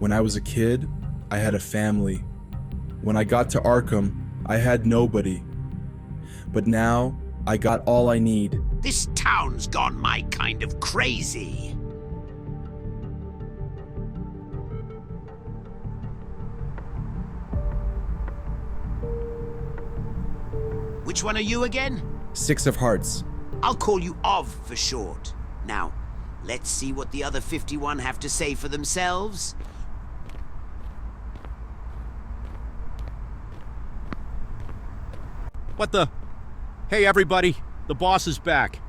When I was a kid, I had a family. When I got to Arkham, I had nobody. But now, I got all I need. This town's gone my kind of crazy. Which one are you again? 6 of Hearts. I'll call you Ov for short. Now, let's see what the other 51 have to say for themselves. What the? Hey everybody, the boss is back.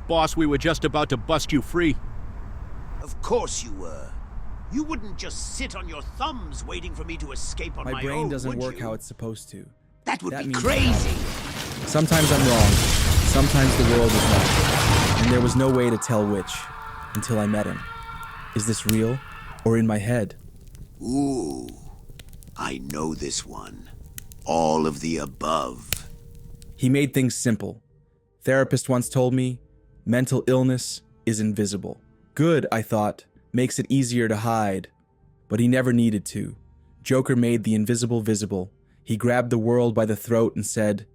Boss, we were just about to bust you free. Of course you were. You wouldn't just sit on your thumbs waiting for me to escape on my own, My brain doesn't would work you? how it's supposed to. That would That be means- crazy. Sometimes I'm wrong. Sometimes the world is not. And there was no way to tell which, until I met him. Is this real, or in my head? Ooh, I know this one. All of the above. He made things simple. Therapist once told me, mental illness is invisible. Good, I thought, makes it easier to hide. But he never needed to. Joker made the invisible visible. He grabbed the world by the throat and said,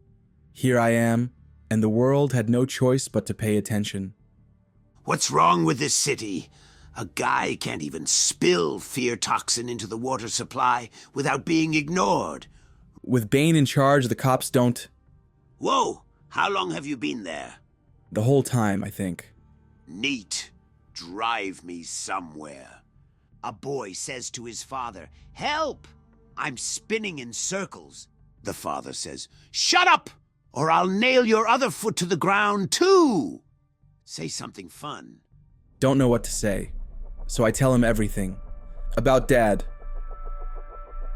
"Here I am," and the world had no choice but to pay attention. What's wrong with this city? A guy can't even spill fear toxin into the water supply without being ignored. With Bane in charge, the cops don't... Whoa, how long have you been there? The whole time, I think. Neat. Drive me somewhere. A boy says to his father, "Help! I'm spinning in circles." The father says, "Shut up, or I'll nail your other foot to the ground too." Say something fun. Don't know what to say. So I tell him everything. About Dad.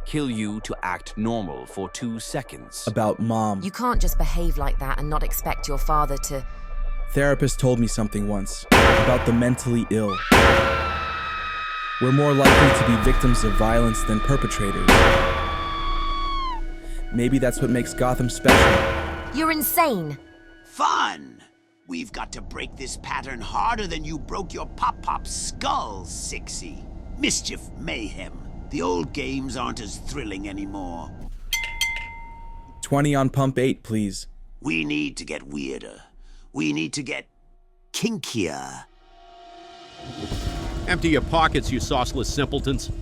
Kill you to act normal for 2 seconds. About Mom. You can't just behave like that and not expect your father to... Therapist told me something once. About the mentally ill. We're more likely to be victims of violence than perpetrators. Maybe that's what makes Gotham special. You're insane. Fun! We've got to break this pattern harder than you broke your Pop-Pop skull, Sixie. Mischief, mayhem. The old games aren't as thrilling anymore. 20 on pump 8, please. We need to get weirder. We need to get kinkier. Empty your pockets, you sauceless simpletons.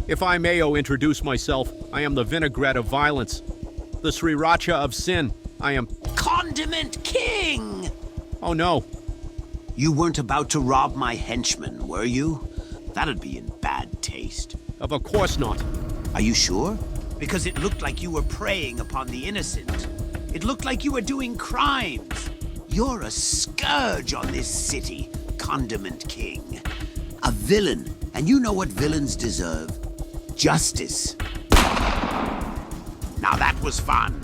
If I mayo introduce myself, I am the vinaigrette of violence. The sriracha of sin. I am... Condiment King! Oh no. You weren't about to rob my henchman, were you? That'd be in bad taste. Of course not. Are you sure? Because it looked like you were preying upon the innocent. It looked like you were doing crimes. You're a scourge on this city, Condiment King. A villain, and you know what villains deserve. Justice. Now that was fun.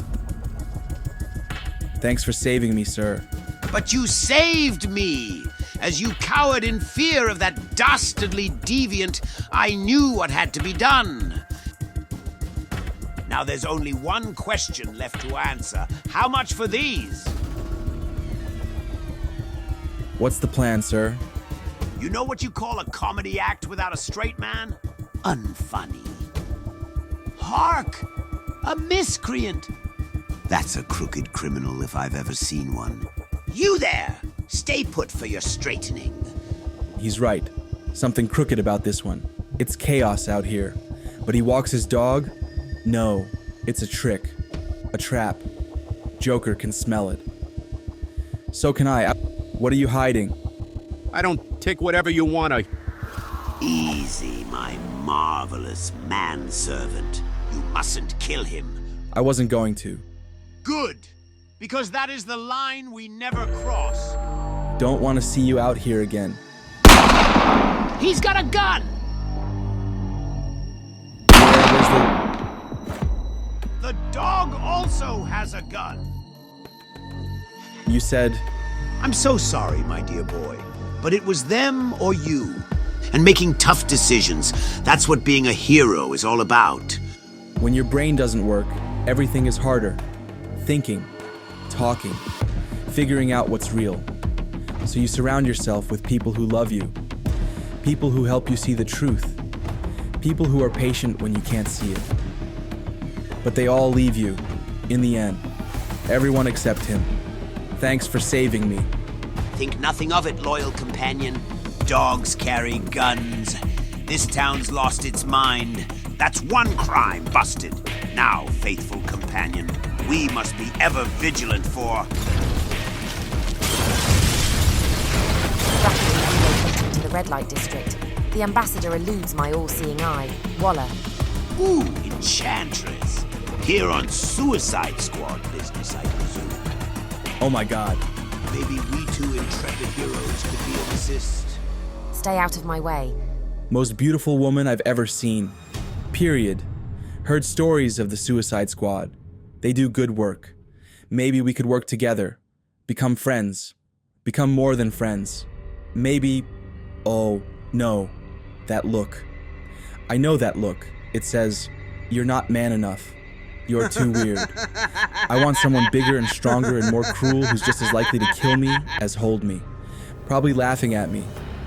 Thanks for saving me, sir. But you saved me! As you cowered in fear of that dastardly deviant, I knew what had to be done. Now there's only one question left to answer. How much for these? What's the plan, sir? You know what you call a comedy act without a straight man? Unfunny. Hark! A miscreant! That's a crooked criminal if I've ever seen one. You there! Stay put for your straightening. He's right. Something crooked about this one. It's chaos out here. But he walks his dog? No, it's a trick. A trap. Joker can smell it. So can I. What are you hiding? I don't take whatever you want. Easy, my marvelous manservant. You mustn't kill him. I wasn't going to. Good, because that is the line we never cross. Don't want to see you out here again. He's got a gun! The dog also has a gun. You said... I'm so sorry, my dear boy, but it was them or you. And making tough decisions, that's what being a hero is all about. When your brain doesn't work, everything is harder. Thinking, talking, figuring out what's real. So you surround yourself with people who love you. People who help you see the truth. People who are patient when you can't see it. But they all leave you, in the end. Everyone except him. Thanks for saving me. Think nothing of it, loyal companion. Dogs carry guns. This town's lost its mind. That's one crime busted. Now, faithful companion, we must be ever vigilant for... Rapidly relocating to the red light district. The ambassador eludes my all-seeing eye, Waller. Ooh, Enchantress. Here on Suicide Squad business, I presume. Oh my god. Maybe we two intrepid heroes could be of assist. Stay out of my way. Most beautiful woman I've ever seen. Period. Heard stories of the Suicide Squad. They do good work. Maybe we could work together. Become friends. Become more than friends. Maybe... Oh, no. That look. I know that look. It says, "You're not man enough. You're too weird." I want someone bigger and stronger and more cruel who's just as likely to kill me as hold me. Probably laughing at me.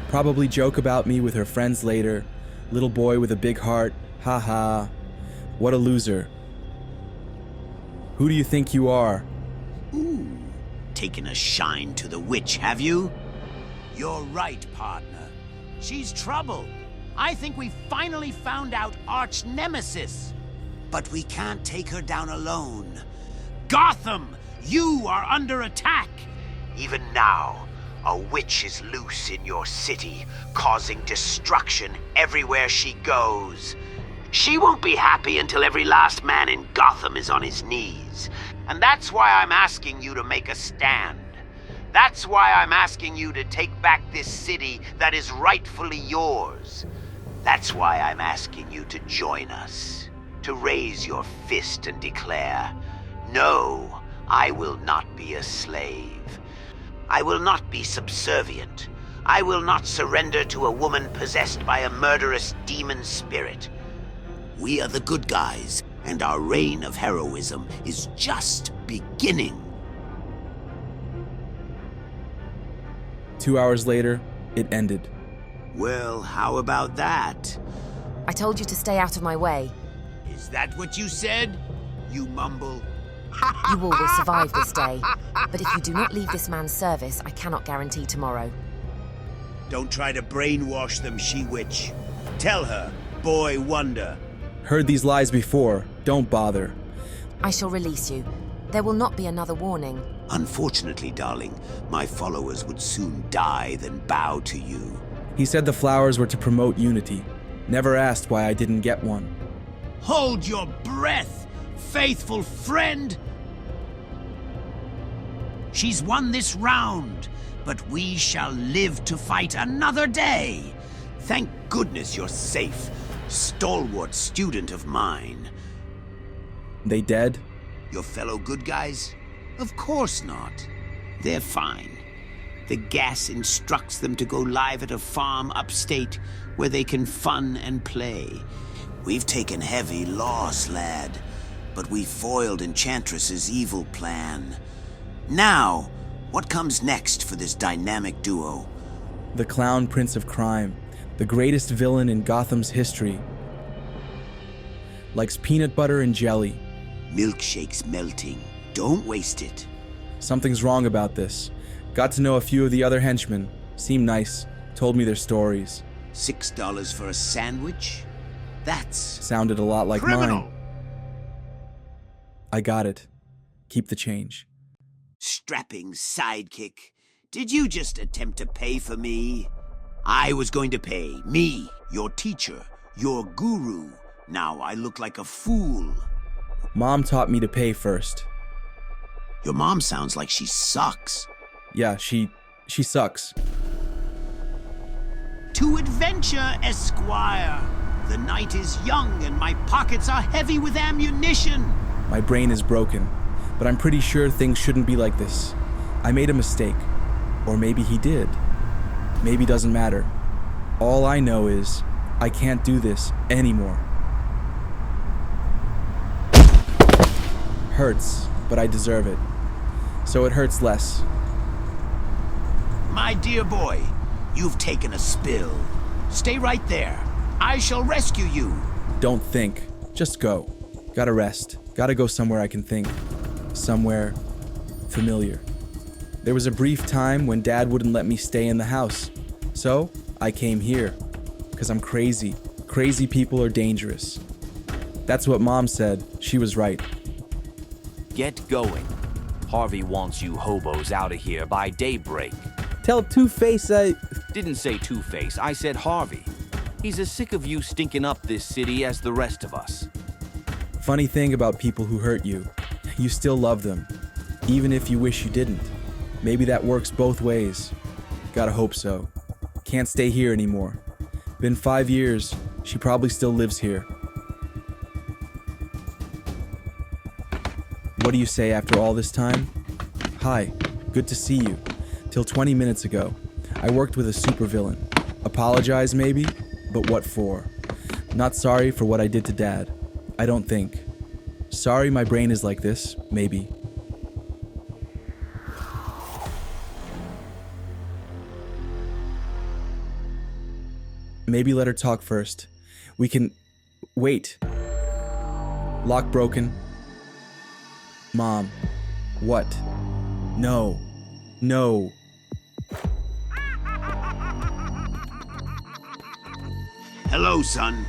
Probably joke about me with her friends later. Little boy with a big heart. Ha ha. What a loser. Who do you think you are? Ooh, taken a shine to the witch, have you? You're right, partner. She's trouble. I think we finally found out arch nemesis. But we can't take her down alone. Gotham, you are under attack. Even now, a witch is loose in your city, causing destruction everywhere she goes. She won't be happy until every last man in Gotham is on his knees. And that's why I'm asking you to make a stand. That's why I'm asking you to take back this city that is rightfully yours. That's why I'm asking you to join us. To raise your fist and declare, "No, I will not be a slave. I will not be subservient. I will not surrender to a woman possessed by a murderous demon spirit. We are the good guys, and our reign of heroism is just beginning." 2 hours later, it ended. Well, how about that? I told you to stay out of my way. Is that what you said? You mumble. You all will survive this day. But if you do not leave this man's service, I cannot guarantee tomorrow. Don't try to brainwash them, she-witch. Tell her, boy wonder. Heard these lies before. Don't bother. I shall release you. There will not be another warning. Unfortunately, darling, my followers would soon die than bow to you. He said the flowers were to promote unity. Never asked why I didn't get one. Hold your breath, faithful friend. She's won this round, but we shall live to fight another day. Thank goodness you're safe, stalwart student of mine. They dead? Your fellow good guys? Of course not. They're fine. The gas instructs them to go live at a farm upstate where they can fun and play. We've taken heavy loss, lad, but we foiled Enchantress's evil plan. Now, what comes next for this dynamic duo? The Clown Prince of Crime, the greatest villain in Gotham's history. Likes peanut butter and jelly. Milkshake's melting. Don't waste it. Something's wrong about this. Got to know a few of the other henchmen. Seemed nice. Told me their stories. $6 for a sandwich? That's Sounded a lot like criminal. mine. I got it. Keep the change. Strapping sidekick. Did you just attempt to pay for me? I was going to pay. Me, your teacher, your guru. Now I look like a fool. Mom taught me to pay first. Your mom sounds like she sucks. Yeah, she sucks. To adventure, Esquire. The night is young and my pockets are heavy with ammunition. My brain is broken, but I'm pretty sure things shouldn't be like this. I made a mistake. Or maybe he did. Maybe doesn't matter. All I know is I can't do this anymore. Hurts, but I deserve it. So it hurts less. My dear boy, you've taken a spill. Stay right there. I shall rescue you. Don't think. Just go. Gotta rest. Gotta go somewhere I can think. Somewhere familiar. There was a brief time when Dad wouldn't let me stay in the house. So, I came here. 'Cause I'm crazy. Crazy people are dangerous. That's what Mom said. She was right. Get going. Harvey wants you hobos out of here by daybreak. Tell Two-Face I... Didn't say Two-Face, I said Harvey. He's as sick of you stinking up this city as the rest of us. Funny thing about people who hurt you. You still love them. Even if you wish you didn't. Maybe that works both ways. Gotta hope so. Can't stay here anymore. Been 5 years. She probably still lives here. What do you say after all this time? Hi, good to see you. Till 20 minutes ago, I worked with a supervillain. Apologize maybe, but what for? Not sorry for what I did to Dad. I don't think. Sorry my brain is like this, maybe. Maybe let her talk first. We can... Wait. Lock broken. Mom. What? No. No. Hello, son.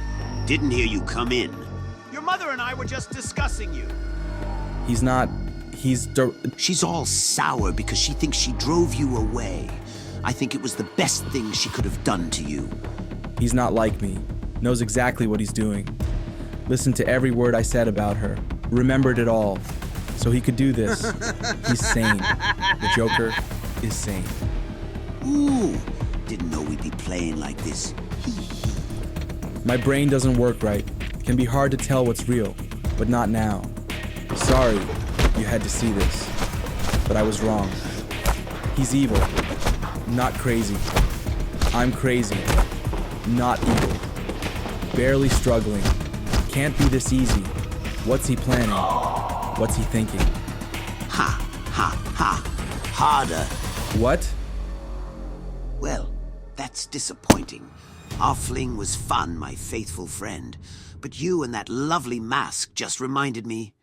Didn't hear you come in. Your mother and I were just discussing you. He's not... He's... She's all sour because she thinks she drove you away. I think it was the best thing she could have done to you. He's not like me. Knows exactly what he's doing. Listened to every word I said about her. Remembered it all. So he could do this. He's sane. The Joker is sane. Ooh, didn't know we'd be playing like this. My brain doesn't work right. Can be hard to tell what's real, but not now. Sorry you had to see this, but I was wrong. He's evil, not crazy. I'm crazy, not evil. Barely struggling. Can't be this easy. What's he planning? What's he thinking? Ha, ha, ha. Harder. What? Well, that's disappointing. Our fling was fun, my faithful friend. But you and that lovely mask just reminded me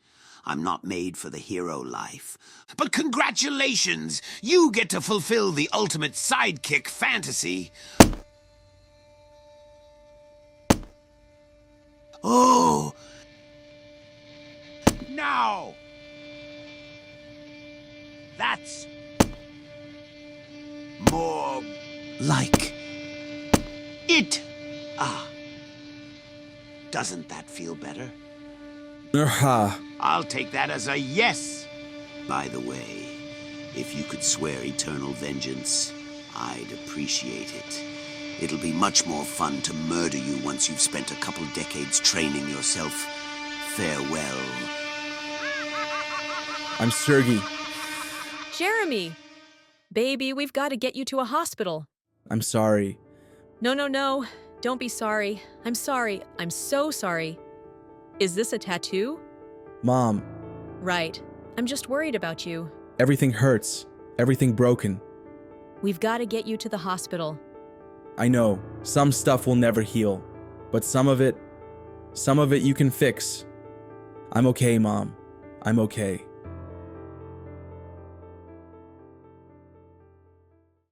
I'm not made for the hero life. But congratulations! You get to fulfill the ultimate sidekick fantasy. Oh! Now! That's more like it. Ah. Doesn't that feel better? Ha. I'll take that as a yes. By the way, if you could swear eternal vengeance, I'd appreciate it. It'll be much more fun to murder you once you've spent a couple decades training yourself. Farewell. I'm Sergey. Jeremy! Baby, we've got to get you to a hospital. I'm sorry. No. Don't be sorry. I'm sorry. I'm so sorry. Is this a tattoo? Mom, Right. I'm just worried about you. everything hurts. Everything broken. We've got to get you to the hospital. I know, some stuff will never heal. But some of it you can fix. I'm okay, Mom. I'm okay.